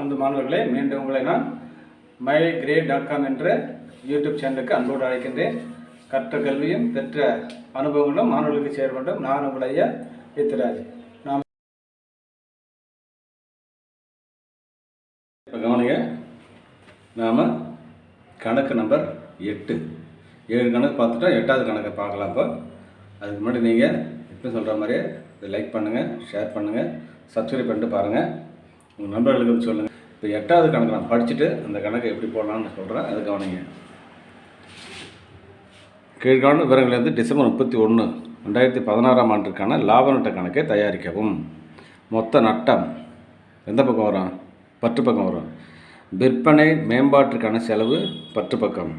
அந்த மாணவர்களே, மீண்டும் உங்களை நான் mygrade.com என்ற யூடியூப் சேனலுக்கு அன்போடு அழைக்கின்றேன். கற்ற கல்வியும் பெற்ற அனுபவங்களும் மாணவர்களுக்கு சேர வேண்டும். நான் உங்களுடைய வித்ராஜ். நாம் இப்போ கவனிங்க, நாம் கணக்கு நம்பர் 8 7 கணக்கு பார்த்துட்டோம். 8வது கணக்கை பார்க்கலாம். இப்போ அதுக்கு முன்னாடி நீங்கள் இப்போ சொல்கிற மாதிரியே இதை லைக் பண்ணுங்கள், ஷேர் பண்ணுங்கள், சப்ஸ்கிரைப் பண்ணிட்டு பாருங்கள், உங்கள் நண்பர்களுக்கு சொல்லுங்கள். இப்போ 8வது கணக்கு நான் படிச்சுட்டு அந்த கணக்கை எப்படி போடலாம்னு சொல்கிறேன். அது கவனிங்க. கீழ்காணும் விவரங்களிலிருந்து டிசம்பர் 31, 2016ஆம் ஆண்டிற்கான லாப நட்ட கணக்கை தயாரிக்கவும். மொத்த நட்டம் எந்த பக்கம் வரும்? 10 பக்கம் வரும். விற்பனை மேம்பாட்டிற்கான செலவு 10 பக்கம்,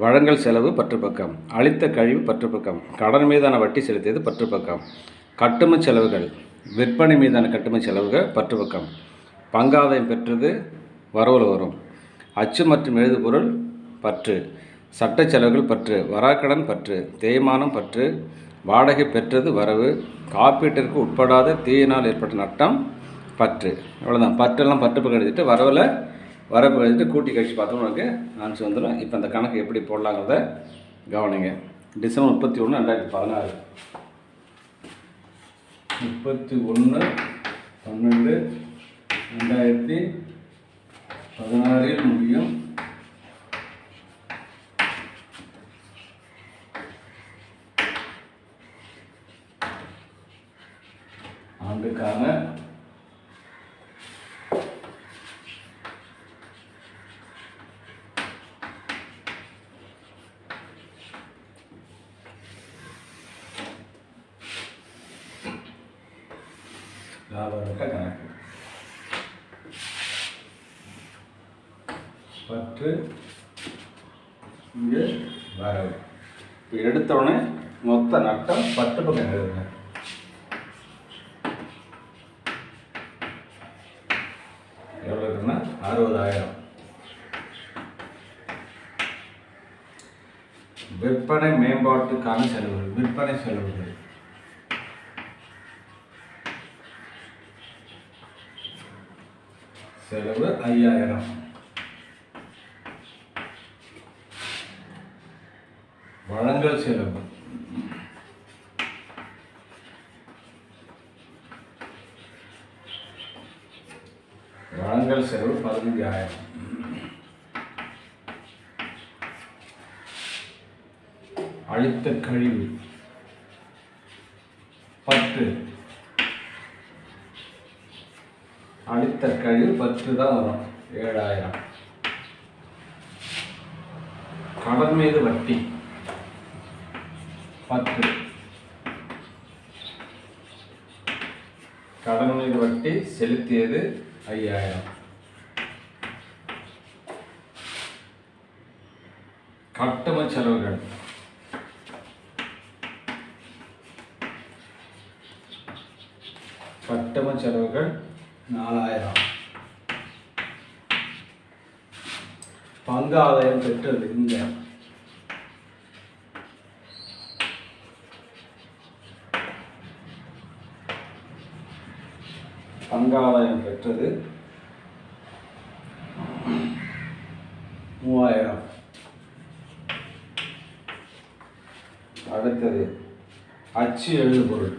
வழங்கல் செலவு 10 பக்கம், அளித்த கழிவு 10 பக்கம், கடன் மீதான வட்டி செலுத்தியது 10 பக்கம், கட்டும செலவுகள், விற்பனை மீதான கட்டும செலவுகள் 10 பக்கம், பங்காதாயம் பெற்றது வரவில் வரும், அச்சு மற்றும் எழுதுபொருள் 10, சட்ட செலவுகள் 10, வராக்கடன் 10, தேய்மானம் 10, வாடகை பெற்றது வரவு, காப்பீட்டிற்கு உட்படாத தீயினால் ஏற்பட்ட நட்டம் 10. அவ்வளோதான். 10 பக்கம் எழுதிட்டு வரவு எழுதிட்டு கூட்டி கழிச்சு பார்த்தோம்னா உங்களுக்கு ஆன்சர் வந்துடும். இப்போ அந்த கணக்கு எப்படி போடலாங்கிறத கவனிங்க. டிசம்பர் 31, 2016 31/12/2016 முடியும். ஆண்டுக்கான லாப நட்ட கணக்கு 10 இங்கே வரவு. இப்போ எடுத்தோடனே மொத்த நட்டம் 10 பக்கம் எழுதுங்க. எவ்வளோ இருக்குன்னா 60,000. விற்பனை மேம்பாட்டுக்கான செலவுகள், விற்பனை செலவுகள் செலவு 5,000. வழங்கல் செலவு வழங்கல் செலவு 15,000. அளித்த கழிவு 10, அளித்த கழிவு 10 தான் வரும், 7,000. கடன் மீது வட்டி 10, கடன் மீது வட்டி செலுத்தியது 5,000. கட்டும செலவுகள் கட்டும செலவுகள் 4,000. பங்கு ஆதாயம் பெற்றது இங்க பங்காதாயம் பெற்றது 3,000. அடுத்தது அச்சு எழுதுபொருள்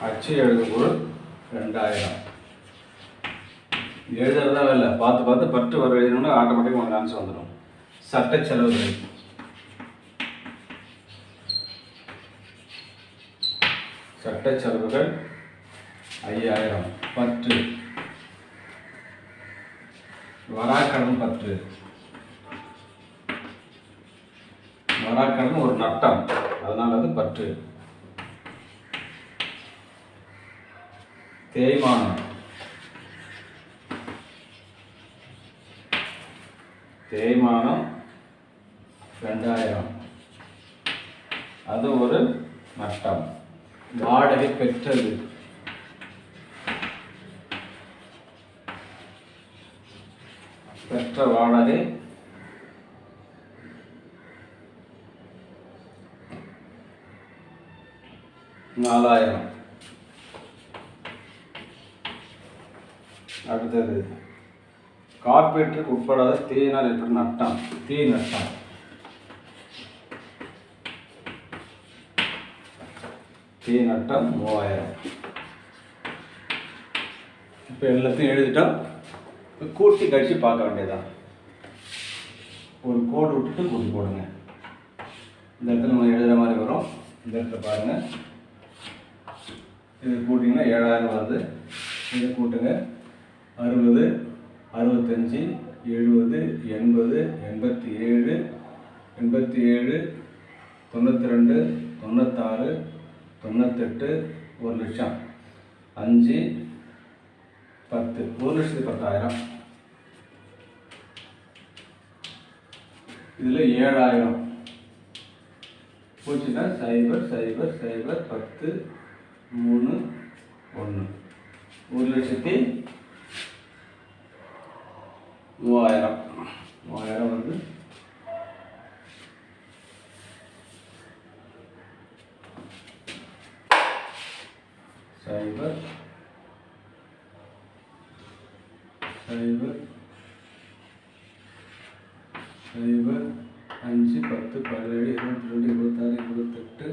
அச்சு எழுதுபொருள் 2,000. எழுதுறதா இல்லை, பார்த்து பட்டு வர எழுதணும்னா ஆட்டோமேட்டிக்காக உங்களுக்கு ஆன்சர் வந்துடும். சட்ட செலவுகள் சட்ட செலவுகள் 5,000. 10, வராக்கடன் 10, வராக்கடன் ஒரு நட்டம், அதனால அது 10. தேய்மானம் தேய்மானம் 2,000, அது ஒரு நட்டம். வாடகை பெற்றது பெற்ற வாடகை 4000. அடுத்தது கார்பரேட்டருக்கு உட்படாத தீயினால் ஏற்படும் நட்டம், தீ நட்டம். தீ நட்டம் 3000. இப்போ எல்லாத்தையும் எழுதிட்டோம். கூட்டி கழிச்சு பார்க்க வேண்டியதான். ஒரு கோடு விட்டுட்டு கூட்டி போடுங்க. இந்த இடத்துல நம்ம எழுதுகிற மாதிரி வரும். இந்த இடத்துல பாருங்கள், இது கூட்டிங்கன்னா 7000 வருது. இதை கூட்டுங்க. 60, 65, 70, 80, 87, 87, 92, 96, 98, 1,00,000, 5, 10, 1,10,000. இதில் 7000 போச்சுன்னா 0, 0, 0, 10, 3, 1, 1,03,000 வந்து 0, 0, 0, 5, 10, 17, 22, 26, 28, 33,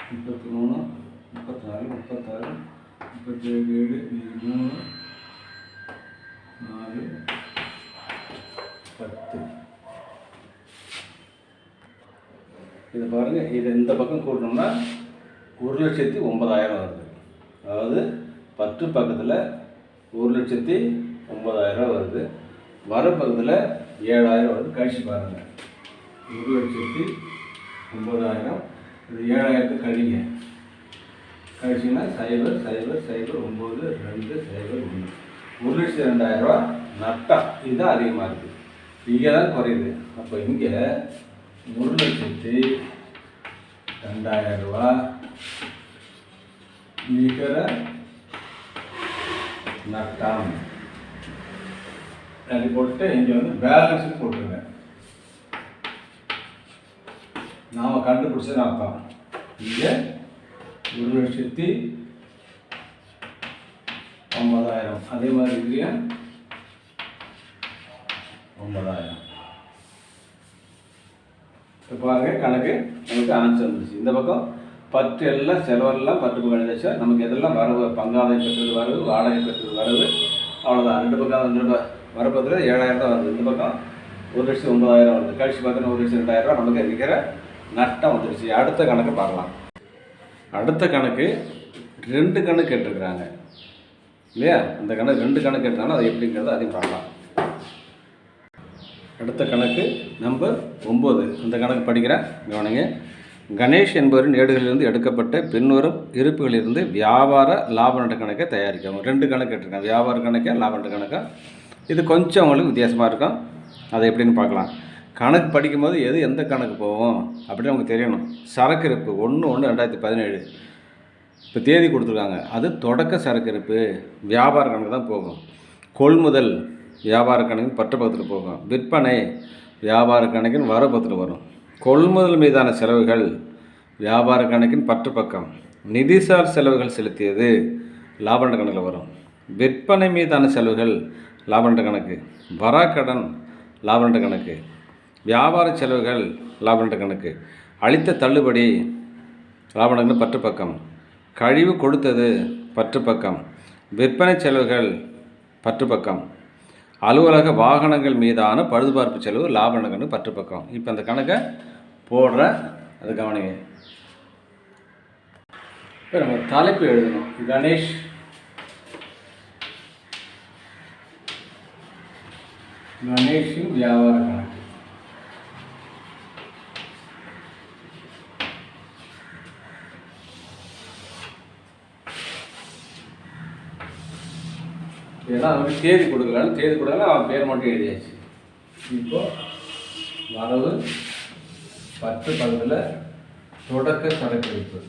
34, 36, 37, 4, 10. இதை பாருங்கள், இதை இந்த பக்கம் கூட்டணும்னா 1,09,000 வருது. அதாவது 10 பக்கத்தில் 1,09,000 வருது. வர பக்கத்தில் 7000 வருது. கழிச்சு பாருங்கள். 1,09,000 இது 7000 கழிங்க. கழிச்சிங்கன்னா 0, 0, 0, 9, 2, 0, 1. 1,02,000 நட்டம். இதுதான் அதிகமாக இருக்குது. இங்கே தான் குறையுது. அப்போ இங்கே 1,02,000 நிகர நட்டம் அப்படி போட்டு இங்கே வந்து பேலன்ஸுக்கு போட்டுருங்க. நாம் கண்டுபிடிச்சது அர்த்தம். இங்கே 1,09,000. அதே மாதிரி இதுலையே 9,000. இப்போ பாருங்கள், கணக்கு நமக்கு ஆன்சர் வந்துச்சு. இந்த பக்கம் 10 எல்லாம் செலவெல்லாம் 10 பக்கம் எழுதிச்சா நமக்கு எதெல்லாம் வரவு, பங்காதை பெற்றது வரவு, வாடகை பெற்றது வரவு, அவ்வளோதான். 2 பக்கம் வந்து வரப்பதில் 7,000 தான் வருது. இந்த பக்கம் 1,09,000 வருது. கழிச்சு பார்த்தோன்னா 1,02,000 நமக்கு இருக்கிற நட்டம் வந்துடுச்சு. அடுத்த கணக்கு பார்க்கலாம். அடுத்த கணக்கு 2 கணக்கு கேட்டிருக்கிறாங்க இல்லையா? அந்த கணக்கு 2 கணக்கு கேட்டாங்கன்னா அது எப்படிங்கிறத அதையும் பார்க்கலாம். அடுத்த கணக்கு நம்பர் 9. இந்த கணக்கு படிக்கிறேன், கவனிங்க. கணேஷ் என்பவரின் ஏடுகளிலிருந்து எடுக்கப்பட்ட பின்வரும் இருப்புகளிலிருந்து வியாபார லாப நட்ட கணக்கை தயாரிக்கவும். 2 கணக்கு கேட்டிருக்கேன், வியாபார கணக்கா லாப நட்ட கணக்கா. இது கொஞ்சம் அவங்களுக்கு வித்தியாசமாக இருக்கும். அதை எப்படின்னு பார்க்கலாம். கணக்கு படிக்கும்போது எது எந்த கணக்கு போகும் அப்படின்னு நமக்கு தெரியணும். சரக்கு இருப்பு 1/1/2017 இப்போ தேதி கொடுத்துருக்காங்க. அது தொடக்க சரக்கு இருப்பு வியாபார கணக்கு தான் போகும். கொள்முதல் வியாபார கணக்கின் பற்று பக்கத்தில் போகும். விற்பனை வியாபார கணக்கின் வர பக்கத்தில் வரும். கொள்முதல் மீதான செலவுகள் வியாபார கணக்கின் பற்று பக்கம். நிதிசார் செலவுகள் செலுத்தியது லாப நட்ட கணக்கில் வரும். விற்பனை மீதான செலவுகள் லாப நட்ட கணக்கு. வராக்கடன் லாப நட்ட கணக்கு. வியாபார செலவுகள் லாப நட்ட கணக்கு. அளித்த தள்ளுபடி லாப நட்ட கணக்கு பற்று பக்கம். கழிவு கொடுத்தது பற்று பக்கம். விற்பனை செலவுகள் பற்று பக்கம். அலுவலக வாகனங்கள் மீதான பழுதுபார்ப்பு செலவு லாப நட்ட கணக்கு பற்று பக்கம். இப்போ அந்த கணக்கை போடுற அது கவனிங்க. இப்போ நம்ம தலைப்பு எழுதணும். கணேஷின் வியாபார கணக்கு. ஏன்னா அவனுக்கு தேதி கொடுக்கல, அவன் பேர் மட்டும் எழுதியாச்சு. இப்போ வரவு 10 பக்கத்தில் தொடக்க சரக்கு இருப்பு.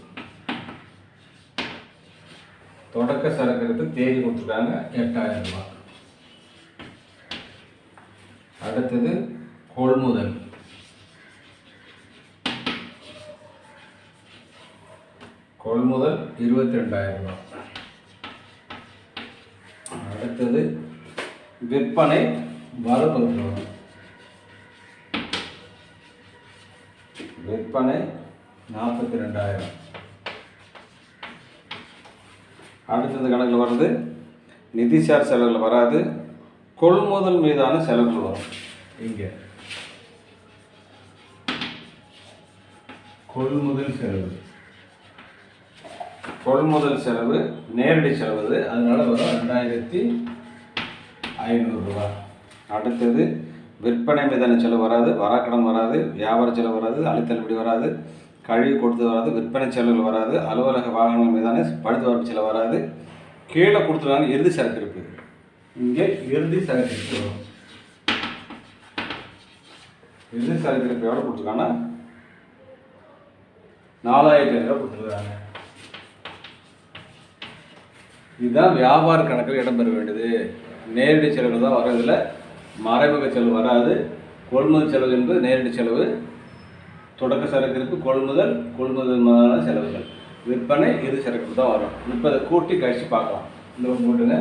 தொடக்க சரக்கு இருப்பு தேதி கொடுத்துருக்காங்க 8,000 ரூபாய். அடுத்தது கொள்முதல் 22,000 ரூபா. அடுத்தது விற்பனை வரவு. விற்பனை 42,000. அடுத்தது கணக்கில் வர்றது நிதிசார் செலவுகள் வராது, கொள்முதல் மீதான செலவுகள் வரும். இங்கே கொள்முதல் செலவு நேரடி செலவு, அதனால வரும் 2,500 ரூபா. அடுத்தது விற்பனை மீதான செலவு வராது, வராக்கடன் வராது, வியாபார செலவு வராது, அளித்தள்ளுபடி வராது, கழிவு கொடுத்து வராது, விற்பனை செலவுகள் வராது, அலுவலக வாகனங்கள் மீதான பழுதுபார்ப்பு செலவு வராது. கீழே கொடுத்துருவாங்க இறுதி சரக்கு இருப்பு. இங்கே இறுதி சரக்கு இருப்பு வரும். இறுதி சரக்கு இருப்பு எவ்வளோ கொடுத்துருக்காங்கன்னா 4,500 ரூபா கொடுத்துருக்காங்க. இதுதான் வியாபார கணக்கில் இடம்பெற வேண்டியது. நேரடி செலவு தான் வர்றதில்ல, மறைமுக செலவு வராது. கொள்முதல் செலவு என்பது நேரடி செலவு, தொடக்க சரக்கு இருப்பு, கொள்முதலான செலவுகள், விற்பனை இறுதி சரக்கு தான் வரும். இப்போ அதை கூட்டி கழிச்சு பார்க்கலாம். இந்த போட்டுங்க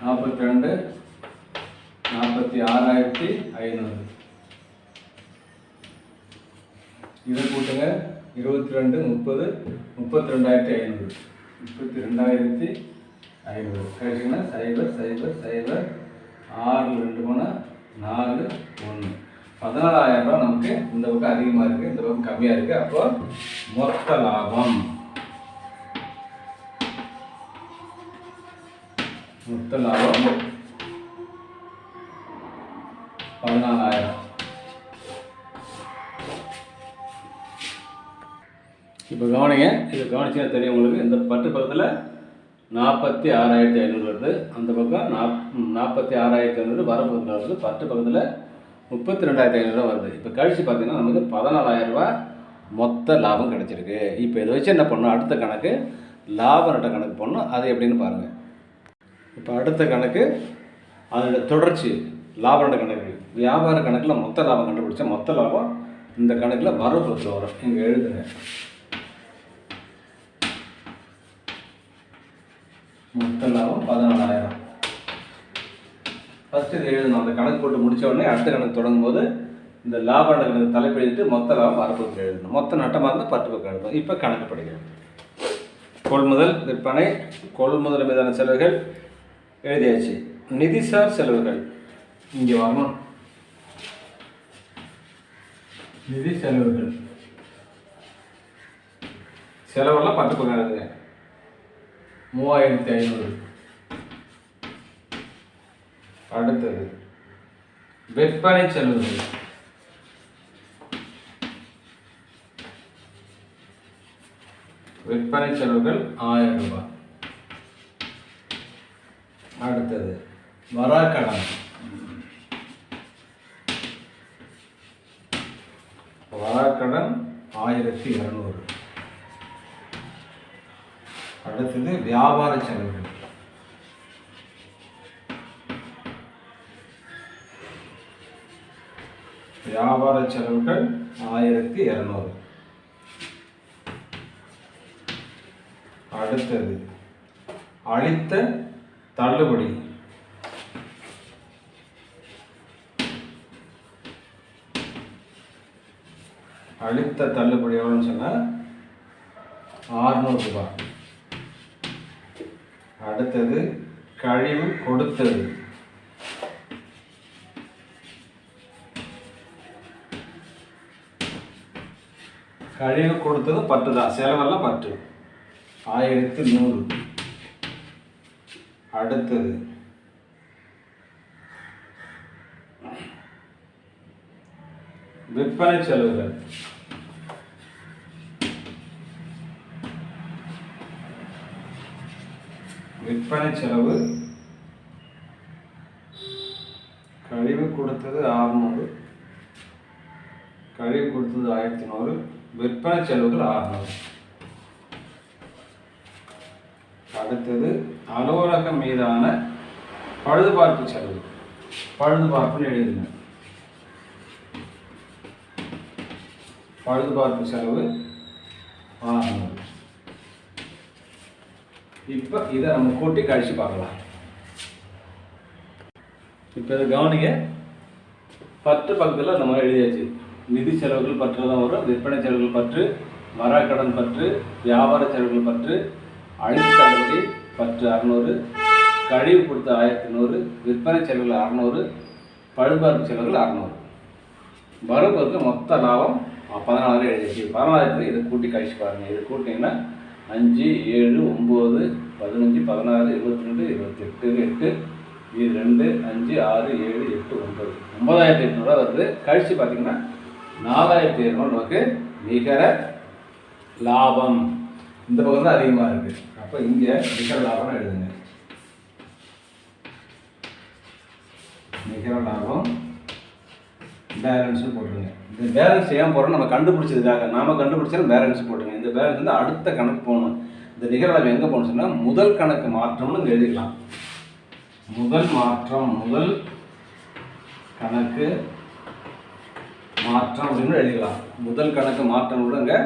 42, 46,500. இதை கூட்டுங்க 22, 30, 32,500. 32,500 கழிச்சிங்கன்னா 0, 0, 0, 6, 2 போனால் 4, 1. 14,000 ரூபா நமக்கு இந்த பக்கம் அதிகமாக இருக்குது, இந்த பக்கம் கம்மியாக இருக்குது. அப்போ மொத்த லாபம் 14,000. இப்போ கவனிங்க, இது கவனிச்சா தெரியும் உங்களுக்கு. இந்த பட்டு பக்கத்தில் 46,500 வருது, அந்த பக்கம் 46,500 வரப்பக்கத்தில் வருது, பட்டு பக்கத்தில் 32,500 வருது. இப்போ கழிச்சு பார்த்தீங்கன்னா நமக்கு 14,000 ரூபா மொத்த லாபம் கிடச்சிருக்கு. இப்போ இதை வச்சு என்ன பண்ணணும், அடுத்த கணக்கு லாப நட்ட கணக்கு பண்ணணும். அது எப்படின்னு பாருங்கள். இப்போ அடுத்த கணக்கு அதோட தொடர்ச்சி லாப நட்ட கணக்கு. வியாபார கணக்கில் மொத்த லாபம் கண்டுபிடிச்சா மொத்த லாபம் இந்த கணக்கில் வரப்பக்கத்தில் வரும். இங்கே எழுதுங்க. மொத்த லாபம் 14,000. ஃபஸ்ட்டு இது எழுதணும். அந்த கணக்கு போட்டு முடித்த உடனே அடுத்த கணக்கு தொடங்கும் போது இந்த லாப நட்ட கணக்கு தலைப்பு எழுதிட்டு மொத்த லாபம் வரப்பக்கத்தில் எழுதணும். மொத்த நட்டமாக இருந்தால் பத்து பக்கம் எழுதணும். இப்போ கணக்கு படிக்கணும். கொள்முதல், விற்பனை, கொள்முதல் மீதான செலவுகள் எழுதியாச்சு. நிதிசார் செலவுகள் இங்கே வரணும். நிதி செலவுகள் செலவெல்லாம் 10 பக்கம் எழுதுங்க. 3,500. அடுத்தது விற்பனை செலவுகள். விற்பனை செலவுகள் 1,000 ரூபாய். அடுத்தது வராக்கடன். வராக்கடன் 1,200. அடுத்தது வியாபார செலவுகள். வியாபார செலவுகள் 1,200. அடுத்தது அளித்த தள்ளுபடி. அளித்த தள்ளுபடி எவ்வளோன்னு சொன்னால் 600 ரூபாய். அடுத்தது கழிவு கொடுத்தது. கழிவு கொடுத்தது 10 தான், செலவெல்லாம் 10. 1,100. அடுத்தது விற்பனை செலவுகள். விற்பனை செலவு கழிவு கொடுத்தது 600, கழிவு கொடுத்தது 1,100, விற்பனை செலவுகள் 600. அடுத்தது அலுவலகம் மீதான பழுதுபார்ப்பு செலவு. பழுதுபார்ப்புன்னு எழுதுங்க. பழுதுபார்ப்பு செலவு 600. இப்போ இதை நம்ம கூட்டி கழிச்சு பார்க்கலாம். இப்போ இதை கவனிங்க, பற்று பக்கத்தில் நம்ம எழுதியாச்சு. நிதி செலவுகள் பற்று தான் வரும், விற்பனை செலவுகள் பற்று, மரக்கடன் பற்று, வியாபார செலவுகள் பற்று, அழிவு தள்ளுபடி பற்று 600, கழிவு கொடுத்த 1100, விற்பனை செலவுகள் 600, பழுதுபார்ப்பு செலவுகள் 600. வரவுக்கு மொத்த லாபம் 14 எழுதிச்சு. 14 இதை கூட்டி கழிச்சு பாருங்கள். இது கூட்டிங்கன்னா 5, 7, 9, 15, 16, 22, 28, 8, இது 2, 5, 6, 7, 8, 9, 9800 வருது. கழிச்சு பார்த்தீங்கன்னா 4700 நமக்கு நிகர லாபம். இந்த பக்கம் தான் அதிகமாக இருக்குது. அப்போ இங்கே நிகர லாபம் எழுதுங்க. நிகர லாபம் பேலன்ஸு போட்டுருங்க. இந்த பேலன்ஸ் ஏன் போடுறோம், நம்ம கண்டுபிடிச்சதுக்காக. நாம் கண்டுபிடிச்சாலும் பேலன்ஸ் போட்டுருங்க. இந்த பேலன்ஸ் வந்து அடுத்த கணக்கு போகணும். இந்த நிகர லாபம் எங்கே போகணும்னு சொன்னால் முதல் கணக்கு மாற்றம்னு இங்கே எழுதிக்கலாம். முதல் மாற்றம், முதல் கணக்கு மாற்றம் அப்படின்னு எழுதிக்கலாம். முதல் கணக்கு மாற்றம் கூட இங்கே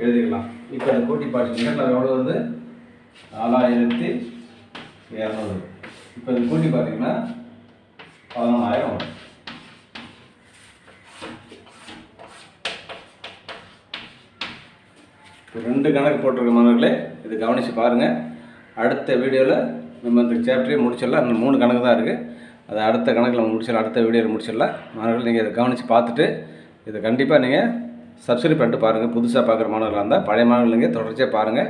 எழுதிக்கலாம். இப்போ இந்த கூட்டி பாட்டு நிகர லாபம் எவ்வளோ வருது, 4200. இப்போ இந்த கூட்டி பார்த்தீங்கன்னா 14000 வரும். இப்போ 2 கணக்கு போட்டிருக்க மாணவர்களே, இது கவனித்து பாருங்கள். அடுத்த வீடியோவில் நம்ம இந்த சாப்டரே முடிச்சிடலாம். இன்னும் 3 கணக்கு தான் இருக்குது. அதை அடுத்த கணக்கில் நம்ம முடிச்சிடலாம், அடுத்த வீடியோவில் முடிச்சிடலாம். மாணவர்கள் நீங்கள் இதை கவனித்து பார்த்துட்டு இதை கண்டிப்பாக நீங்கள் சப்ஸ்கிரைப் பண்ணிட்டு பாருங்கள். புதுசாக பார்க்குற மாணவர்களாக இருந்தால், பழைய மாணவர்கள் நீங்கள் தொடர்ச்சியாக பாருங்கள்,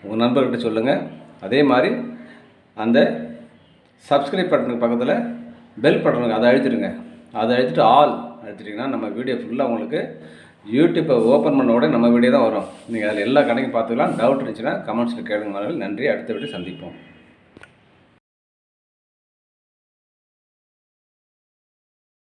உங்கள் நண்பர்கிட்ட சொல்லுங்கள். அதே மாதிரி அந்த சப்ஸ்கிரைப் பட்டனுக்கு பக்கத்தில் பெல் பட்டனுக்கு அதை அழுத்திடுங்க. அதை அழுத்திட்டு ஆல் அழுத்திட்டிங்கன்னா நம்ம வீடியோ ஃபுல்லாக உங்களுக்கு யூடியூப்பை ஓப்பன் பண்ண உடனே நம்ம வீடியோ தான் வரும். நீங்கள் அதில் எல்லா கணக்கையும் பார்த்துக்கலாம். டவுட் இருந்துச்சுன்னா கமெண்ட்ஸில் கேளுங்க மாணவர்கள். நன்றி. அடுத்த வீடியோ சந்திப்போம்.